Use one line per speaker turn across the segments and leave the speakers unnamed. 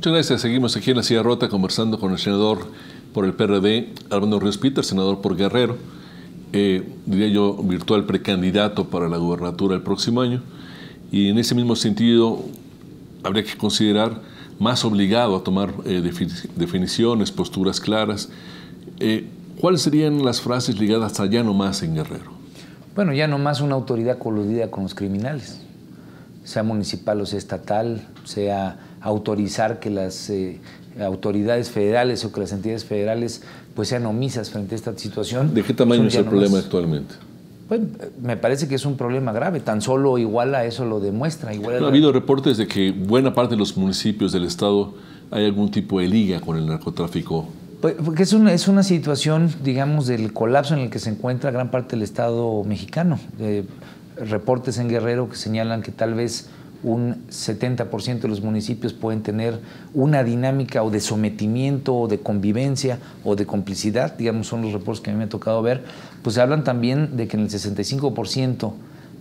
Muchas gracias. Seguimos aquí en la Silla Rota conversando con el senador por el PRD, Armando Ríos Peters, senador por Guerrero, diría yo virtual precandidato para la gubernatura el próximo año. Y en ese mismo sentido habría que considerar más obligado a tomar definiciones, posturas claras. ¿Cuáles serían las frases ligadas a ya no más en Guerrero?
Bueno, ya no más una autoridad coludida con los criminales, sea municipal o sea estatal, sea autorizar que las autoridades federales o que las entidades federales pues sean omisas frente a esta situación.
¿De qué tamaño es el problema actualmente?
Pues, me parece que es un problema grave, tan solo Iguala eso lo demuestra.
Ha habido reportes de que buena parte de los municipios del estado hay algún tipo de liga con el narcotráfico.
Pues, porque es una situación, digamos, del colapso en el que se encuentra gran parte del estado mexicano. Reportes en Guerrero que señalan que tal vez un 70% de los municipios pueden tener una dinámica o de sometimiento o de convivencia o de complicidad, digamos, son los reportes que a mí me ha tocado ver, pues hablan también de que en el 65%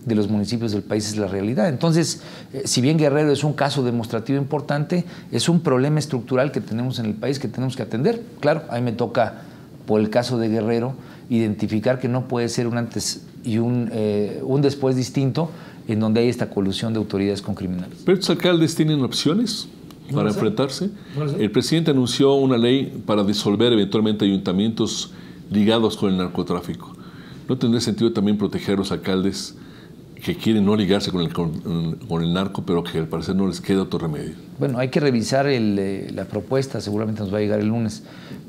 de los municipios del país es la realidad. Entonces, si bien Guerrero es un caso demostrativo importante, es un problema estructural que tenemos en el país que tenemos que atender. Claro, a mí me toca, por el caso de Guerrero, identificar que no puede ser un antes y un después distinto en donde hay esta colusión de autoridades con criminales.
¿Pero estos alcaldes tienen opciones para enfrentarse? El presidente anunció una ley para disolver eventualmente ayuntamientos ligados con el narcotráfico. ¿No tendría sentido también proteger a los alcaldes que quieren no ligarse con el narco, pero que al parecer no les queda otro remedio?
Bueno, hay que revisar la propuesta, seguramente nos va a llegar el lunes,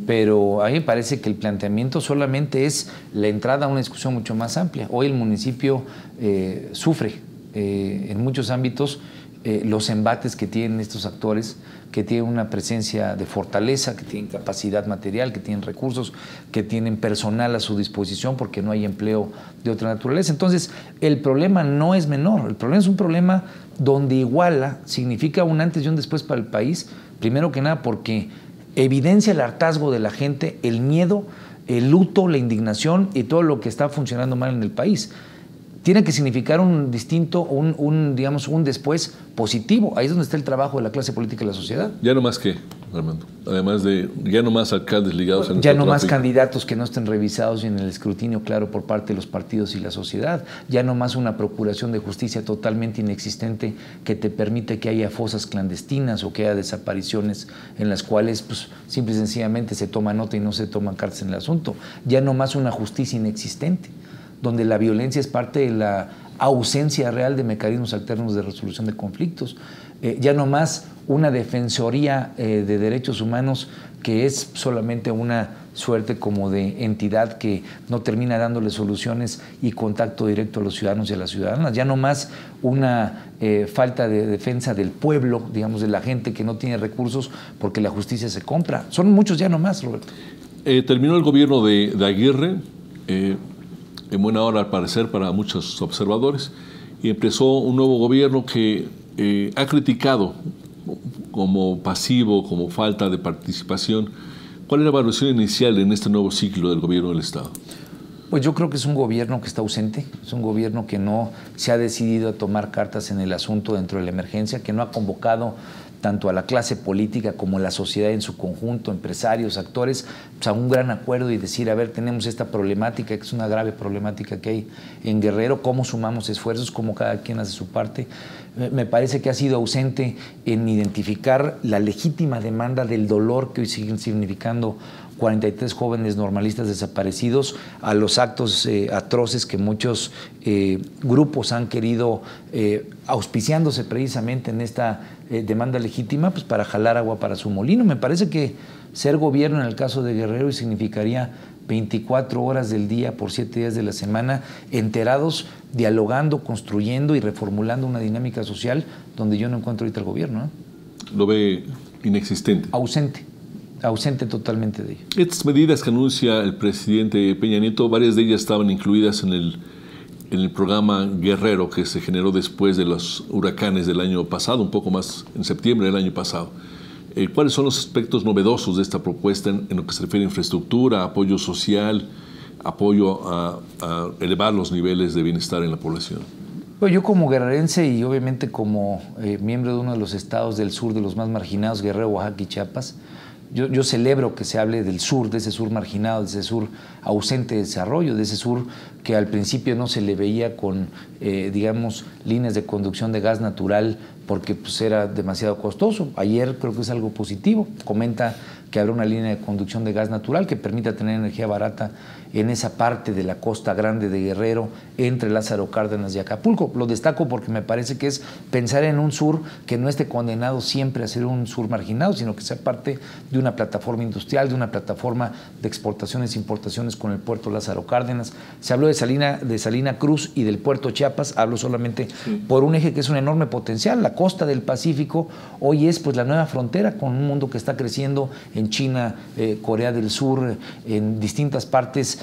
pero a mí me parece que el planteamiento solamente es la entrada a una discusión mucho más amplia. Hoy el municipio sufre en muchos ámbitos los embates que tienen estos actores, que tienen una presencia de fortaleza, que tienen capacidad material, que tienen recursos, que tienen personal a su disposición porque no hay empleo de otra naturaleza. Entonces, el problema no es menor, el problema es un problema donde Iguala significa un antes y un después para el país, primero que nada porque evidencia el hartazgo de la gente, el miedo, el luto, la indignación y todo lo que está funcionando mal en el país. Tiene que significar un distinto, digamos, un después positivo. Ahí es donde está el trabajo de la clase política y la sociedad.
¿Ya no más qué, Armando? Además de ya no más alcaldes ligados al
narcotráfico. Ya no más candidatos que no estén revisados y en el escrutinio claro por parte de los partidos y la sociedad. Ya no más una procuración de justicia totalmente inexistente que te permite que haya fosas clandestinas o que haya desapariciones en las cuales pues, simple y sencillamente se toma nota y no se toman cartas en el asunto. Ya no más una justicia inexistente, donde la violencia es parte de la ausencia real de mecanismos alternos de resolución de conflictos. Ya no más una defensoría de derechos humanos que es solamente una suerte como de entidad que no termina dándole soluciones y contacto directo a los ciudadanos y a las ciudadanas. Ya no más una falta de defensa del pueblo, digamos, de la gente que no tiene recursos porque la justicia se compra. Son muchos ya no más, Roberto.
Terminó el gobierno de Aguirre, en buena hora al parecer para muchos observadores, y empezó un nuevo gobierno que ha criticado como pasivo, como falta de participación. ¿Cuál es la evaluación inicial en este nuevo ciclo del gobierno del Estado?
Pues yo creo que es un gobierno que está ausente, es un gobierno que no se ha decidido a tomar cartas en el asunto dentro de la emergencia, que no ha convocado tanto a la clase política como a la sociedad en su conjunto, empresarios, actores, pues a un gran acuerdo y decir, a ver, tenemos esta problemática, que es una grave problemática que hay en Guerrero, cómo sumamos esfuerzos, cómo cada quien hace su parte. Me parece que ha sido ausente en identificar la legítima demanda del dolor que hoy siguen significando 43 jóvenes normalistas desaparecidos, a los actos atroces que muchos grupos han querido, auspiciándose precisamente en esta demanda legítima, pues para jalar agua para su molino. Me parece que ser gobierno en el caso de Guerrero significaría 24 horas del día por 7 días de la semana, enterados, dialogando, construyendo y reformulando una dinámica social donde yo no encuentro ahorita el gobierno.
¿Lo ve inexistente?
Ausente totalmente de ello.
Estas medidas que anuncia el presidente Peña Nieto, varias de ellas estaban incluidas en el programa Guerrero que se generó después de los huracanes del año pasado, un poco más en septiembre del año pasado. ¿Cuáles son los aspectos novedosos de esta propuesta en lo que se refiere a infraestructura, apoyo social, apoyo a elevar los niveles de bienestar en la población?
Bueno, yo como guerrerense y obviamente como miembro de uno de los estados del sur, de los más marginados, Guerrero, Oaxaca y Chiapas, yo celebro que se hable del sur, de ese sur marginado, de ese sur ausente de desarrollo, de ese sur que al principio no se le veía con, digamos, líneas de conducción de gas natural porque pues, era demasiado costoso. Ayer creo que es algo positivo. Comenta que habrá una línea de conducción de gas natural que permita tener energía barata en esa parte de la costa grande de Guerrero, entre Lázaro Cárdenas y Acapulco. Lo destaco porque me parece que es pensar en un sur que no esté condenado siempre a ser un sur marginado, sino que sea parte de una plataforma industrial, de una plataforma de exportaciones e importaciones con el puerto Lázaro Cárdenas. Se habló de Salina Cruz y del puerto Chiapas, hablo solamente por un eje que es un enorme potencial. La costa del Pacífico hoy es pues la nueva frontera con un mundo que está creciendo en China, Corea del Sur, en distintas partes,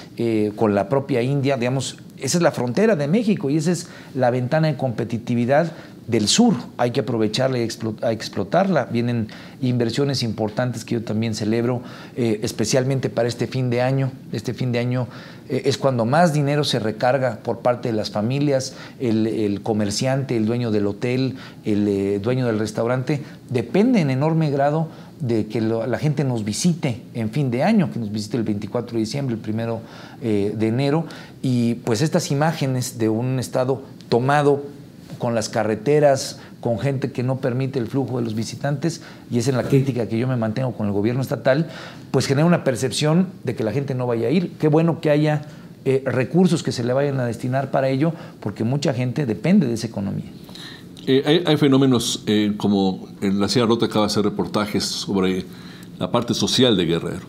con la propia India, digamos, esa es la frontera de México y esa es la ventana de competitividad del sur. Hay que aprovecharla y explotarla. Vienen inversiones importantes que yo también celebro, especialmente para este fin de año. Este fin de año es cuando más dinero se recarga por parte de las familias, el comerciante, el dueño del hotel, el dueño del restaurante, depende en enorme grado de que la gente nos visite en fin de año, que nos visite el 24 de diciembre, el 1 de enero, y pues estas imágenes de un estado tomado con las carreteras, con gente que no permite el flujo de los visitantes, y es en la crítica que yo me mantengo con el gobierno estatal, pues genera una percepción de que la gente no vaya a ir. Qué bueno que haya recursos que se le vayan a destinar para ello, porque mucha gente depende de esa economía.
Hay fenómenos como en la Sierra Rota acaba de hacer reportajes sobre la parte social de Guerrero,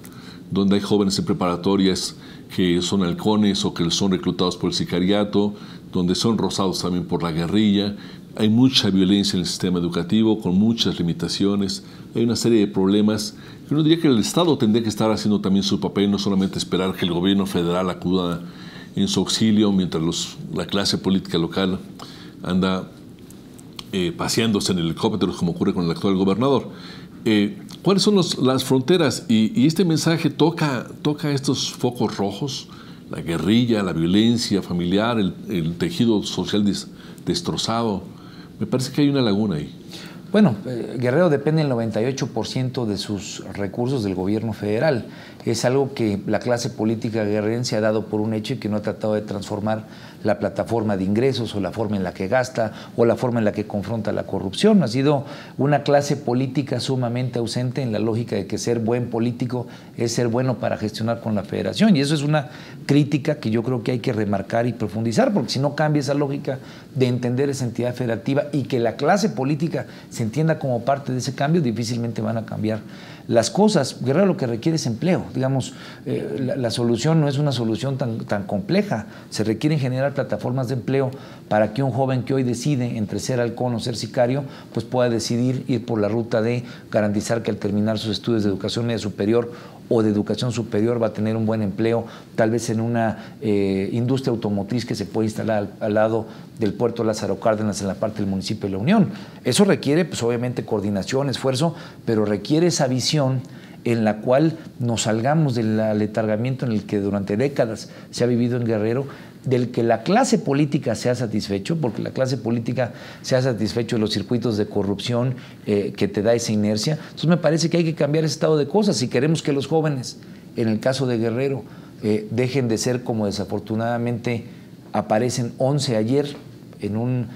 donde hay jóvenes en preparatorias que son halcones o que son reclutados por el sicariato, donde son rozados también por la guerrilla. Hay mucha violencia en el sistema educativo, con muchas limitaciones. Hay una serie de problemas que uno diría que el Estado tendría que estar haciendo también su papel, no solamente esperar que el gobierno federal acuda en su auxilio, mientras la clase política local anda paseándose en helicópteros, como ocurre con el actual gobernador. ¿Cuáles son las fronteras? Y este mensaje toca estos focos rojos, la guerrilla, la violencia familiar, el tejido social destrozado. Me parece que hay una laguna ahí.
Bueno, Guerrero depende el 98% de sus recursos del gobierno federal. Es algo que la clase política guerrerense ha dado por un hecho y que no ha tratado de transformar la plataforma de ingresos o la forma en la que gasta o la forma en la que confronta la corrupción. Ha sido una clase política sumamente ausente en la lógica de que ser buen político es ser bueno para gestionar con la federación, y eso es una crítica que yo creo que hay que remarcar y profundizar, porque si no cambia esa lógica de entender esa entidad federativa y que la clase política se entienda como parte de ese cambio, difícilmente van a cambiar las cosas. Guerrero lo que requiere es empleo. Digamos, la solución no es una solución tan compleja. Se requieren generar plataformas de empleo para que un joven que hoy decide entre ser halcón o ser sicario, pues pueda decidir ir por la ruta de garantizar que al terminar sus estudios de educación media superior o de educación superior va a tener un buen empleo, tal vez en una industria automotriz que se puede instalar al lado del puerto Lázaro Cárdenas en la parte del municipio de La Unión. Eso requiere, pues obviamente, coordinación, esfuerzo, pero requiere esa visión en la cual nos salgamos del aletargamiento en el que durante décadas se ha vivido en Guerrero, del que la clase política se ha satisfecho, porque la clase política se ha satisfecho de los circuitos de corrupción que te da esa inercia. Entonces me parece que hay que cambiar ese estado de cosas si queremos que los jóvenes, en el caso de Guerrero, dejen de ser como desafortunadamente aparecen 11 ayer en un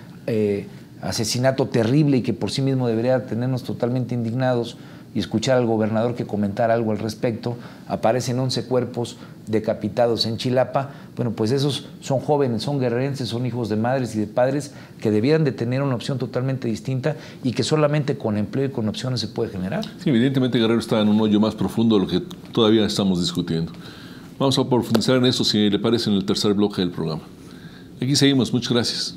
asesinato terrible y que por sí mismo debería tenernos totalmente indignados, y escuchar al gobernador que comentara algo al respecto. Aparecen 11 cuerpos decapitados en Chilapa. Bueno, pues esos son jóvenes, son guerrerenses, son hijos de madres y de padres que debieran de tener una opción totalmente distinta y que solamente con empleo y con opciones se puede generar.
Sí, evidentemente Guerrero está en un hoyo más profundo de lo que todavía estamos discutiendo. Vamos a profundizar en eso, si le parece, en el tercer bloque del programa. Aquí seguimos. Muchas gracias.